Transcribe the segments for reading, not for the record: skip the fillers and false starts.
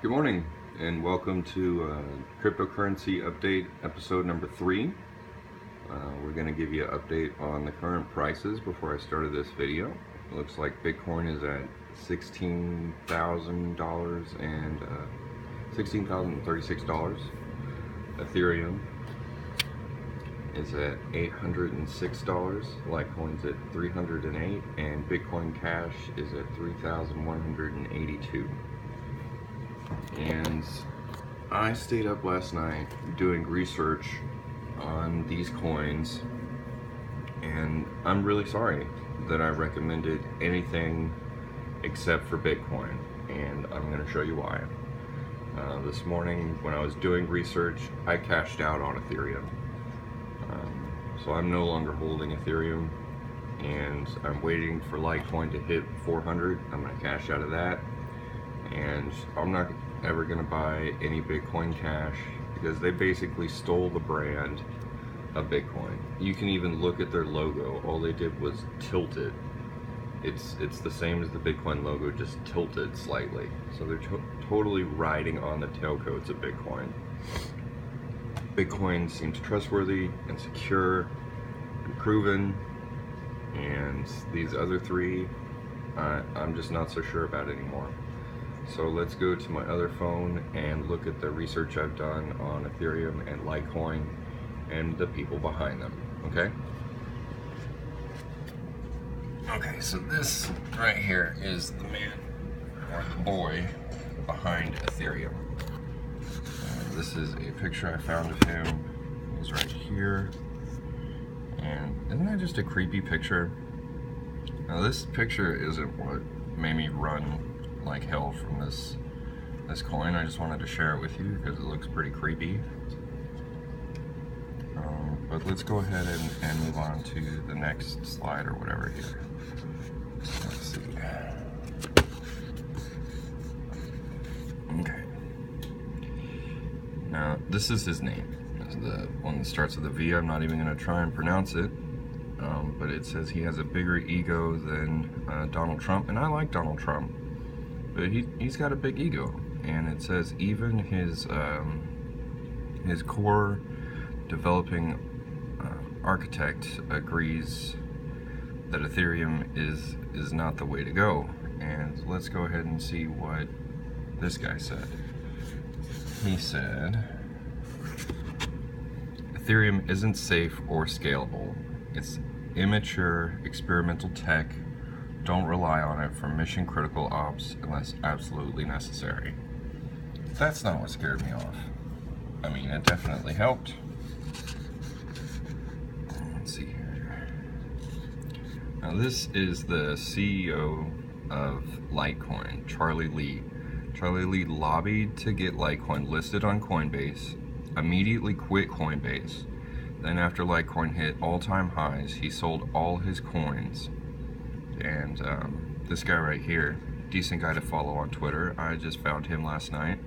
Good morning and welcome to Cryptocurrency Update episode number 3. We're going to give you an update on the current prices before I started this video. It looks like Bitcoin is at $16,000 and $16,036. Ethereum is at $806. Litecoin's at $308, and Bitcoin Cash is at $3,182. And I stayed up last night doing research on these coins, and I'm really sorry that I recommended anything except for Bitcoin, and I'm going to show you why. This morning when I was doing research, I cashed out on Ethereum. So I'm no longer holding Ethereum, and I'm waiting for Litecoin to hit 400. I'm going to cash out of that. And I'm not ever going to buy any Bitcoin Cash because they basically stole the brand of Bitcoin. You can even look at their logo. All they did was tilt it. It's the same as the Bitcoin logo, just tilted slightly. So they're totally riding on the tailcoats of Bitcoin. Bitcoin seems trustworthy and secure and proven, and these other three, I'm just not so sure about anymore. So let's go to my other phone and look at the research I've done on Ethereum and Litecoin and the people behind them, okay? Okay, so this right here is the man, or the boy, behind Ethereum. This is a picture I found of him. He's right here. And isn't that just a creepy picture? Now this picture isn't what made me run like hell from this coin. I just wanted to share it with you because it looks pretty creepy. But let's go ahead and move on to the next slide or whatever here. Let's see. Okay. Now this is his name. This is the one that starts with a V. I'm not even going to try and pronounce it. But it says he has a bigger ego than Donald Trump, and I like Donald Trump. But he's got a big ego, and it says even his core developing architect agrees that Ethereum is not the way to go. And let's go ahead and see what this guy said. He said, Ethereum isn't safe or scalable. It's immature experimental tech. Don't rely on it for mission critical ops unless absolutely necessary. That's not what scared me off. I mean, it definitely helped. Let's see here. Now this is the CEO of Litecoin, Charlie Lee. Charlie Lee lobbied to get Litecoin listed on Coinbase, immediately quit Coinbase. Then after Litecoin hit all-time highs, he sold all his coins. And this guy right here, decent guy to follow on Twitter. I just found him last night.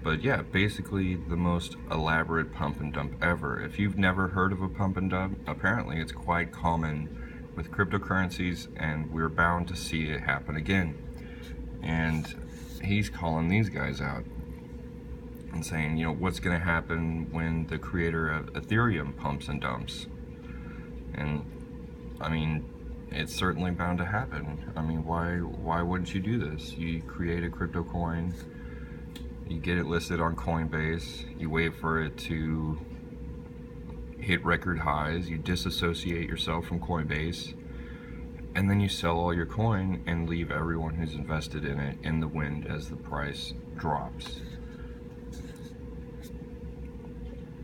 But yeah, basically the most elaborate pump and dump ever. If you've never heard of a pump and dump, apparently it's quite common with cryptocurrencies, and we're bound to see it happen again. And he's calling these guys out and saying, you know, what's going to happen when the creator of Ethereum pumps and dumps? And I mean, it's certainly bound to happen. I mean, why wouldn't you do this? You create a crypto coin, you get it listed on Coinbase, you wait for it to hit record highs, you disassociate yourself from Coinbase, and then you sell all your coin and leave everyone who's invested in it in the wind as the price drops.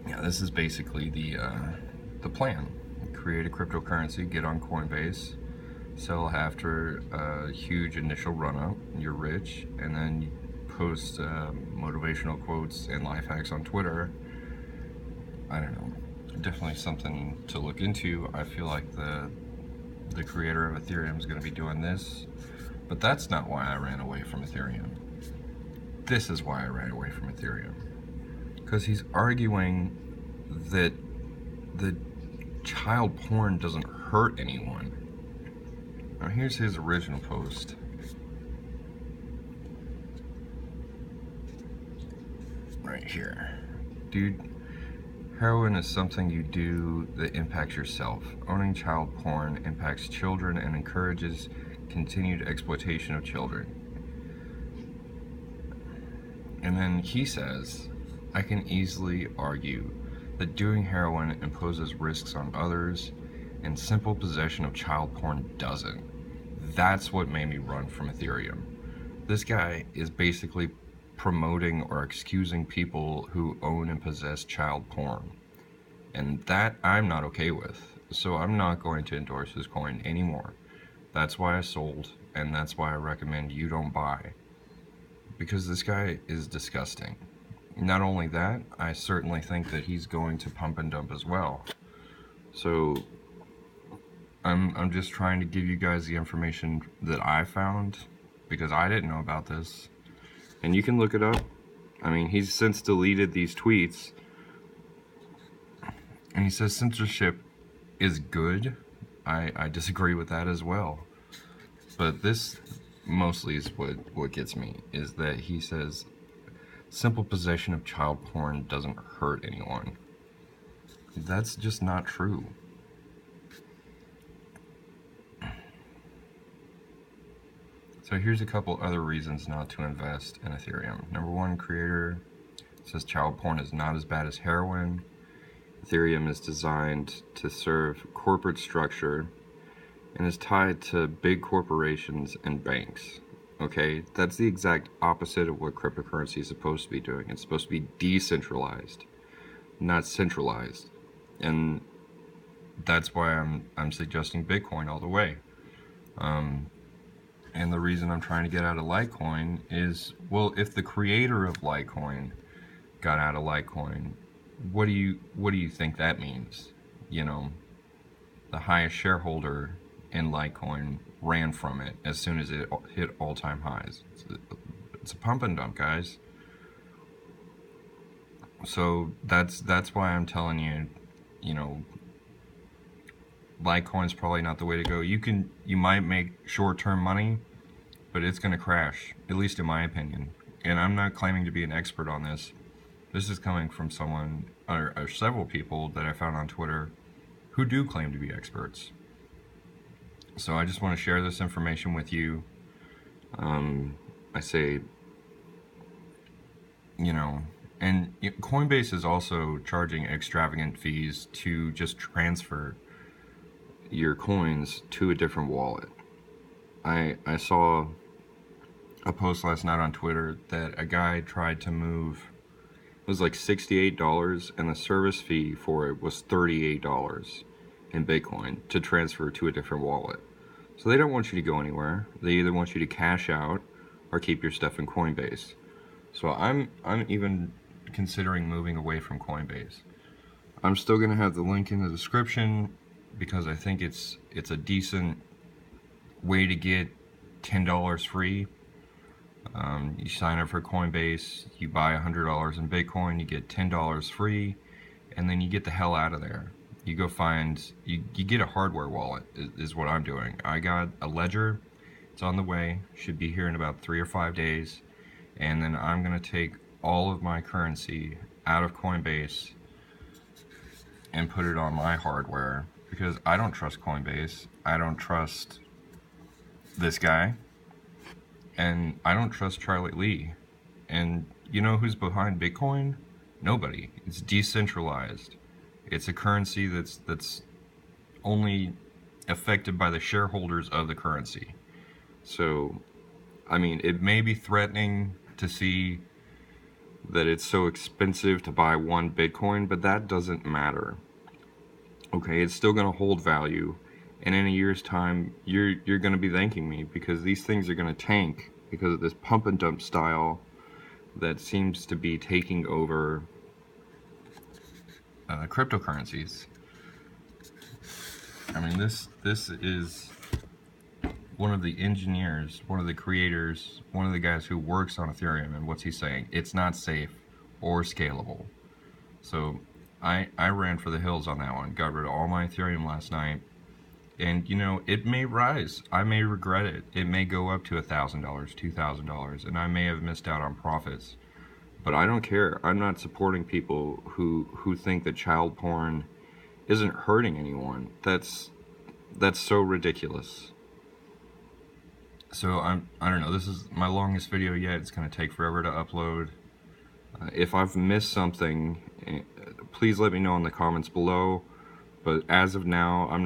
Yeah, this is basically the plan. Create a cryptocurrency, get on Coinbase, sell after a huge initial run-up, you're rich, and then you post motivational quotes and life hacks on Twitter. I don't know, definitely something to look into. I feel like the creator of Ethereum is going to be doing this, but that's not why I ran away from Ethereum. This is why I ran away from Ethereum, because he's arguing that the child porn doesn't hurt anyone. Now here's his original post. right here. Dude, heroin is something you do that impacts yourself. Owning child porn impacts children and encourages continued exploitation of children. And then he says, I can easily argue that doing heroin imposes risks on others, and simple possession of child porn doesn't. That's what made me run from Ethereum. This guy is basically promoting or excusing people who own and possess child porn. And that I'm not okay with. So I'm not going to endorse his coin anymore. That's why I sold, and that's why I recommend you don't buy. Because this guy is disgusting. Not only that, I certainly think that he's going to pump and dump as well. So I'm just trying to give you guys the information that I found, because I didn't know about this. And you can look it up. I mean, he's since deleted these tweets. And he says censorship is good. I disagree with that as well. But this mostly is what gets me, is that he says simple possession of child porn doesn't hurt anyone. That's just not true. So here's a couple other reasons not to invest in Ethereum. Number one, creator says child porn is not as bad as heroin. Ethereum is designed to serve corporate structure and is tied to big corporations and banks. Okay, that's the exact opposite of what cryptocurrency is supposed to be doing. It's supposed to be decentralized, not centralized. And that's why I'm suggesting Bitcoin all the way. And the reason I'm trying to get out of Litecoin is, well, if the creator of Litecoin got out of Litecoin, what do you think that means? You know, the highest shareholder in Litecoin ran from it as soon as it hit all-time highs. It's a pump and dump, guys. So that's why I'm telling you, you know, Litecoin's probably not the way to go. You might make short-term money, but it's going to crash, at least in my opinion. And I'm not claiming to be an expert on this. This is coming from someone, or several people that I found on Twitter who do claim to be experts. So I just want to share this information with you. I say, you know, and Coinbase is also charging extravagant fees to just transfer your coins to a different wallet. I saw a post last night on Twitter that a guy tried to move, it was like $68, and the service fee for it was $38 in Bitcoin to transfer to a different wallet. So they don't want you to go anywhere. They either want you to cash out or keep your stuff in Coinbase. So I'm even considering moving away from Coinbase. I'm still going to have the link in the description because I think it's a decent way to get $10 free. You sign up for Coinbase, you buy $100 in Bitcoin, you get $10 free, and then you get the hell out of there. You go find, you get a hardware wallet, is what I'm doing. I got a ledger, it's on the way, should be here in about 3 or 5 days, and then I'm going to take all of my currency out of Coinbase and put it on my hardware, because I don't trust Coinbase, I don't trust this guy, and I don't trust Charlie Lee. And you know who's behind Bitcoin? Nobody. It's decentralized. It's a currency that's only affected by the shareholders of the currency. So, I mean, it may be threatening to see that it's so expensive to buy one Bitcoin, but that doesn't matter. Okay, it's still going to hold value. And in a year's time, you're going to be thanking me, because these things are going to tank because of this pump and dump style that seems to be taking over cryptocurrencies. I mean, this is one of the engineers, one of the creators, one of the guys who works on Ethereum, and what's he saying? It's not safe or scalable. So I ran for the hills on that one, got rid of all my Ethereum last night. And, you know, it may rise. I may regret it. It may go up to $1,000, $2,000, and I may have missed out on profits. But I don't care. I'm not supporting people who think that child porn isn't hurting anyone. That's so ridiculous. So I don't know. This is my longest video yet. It's gonna take forever to upload. If I've missed something, please let me know in the comments below. But as of now, I'm not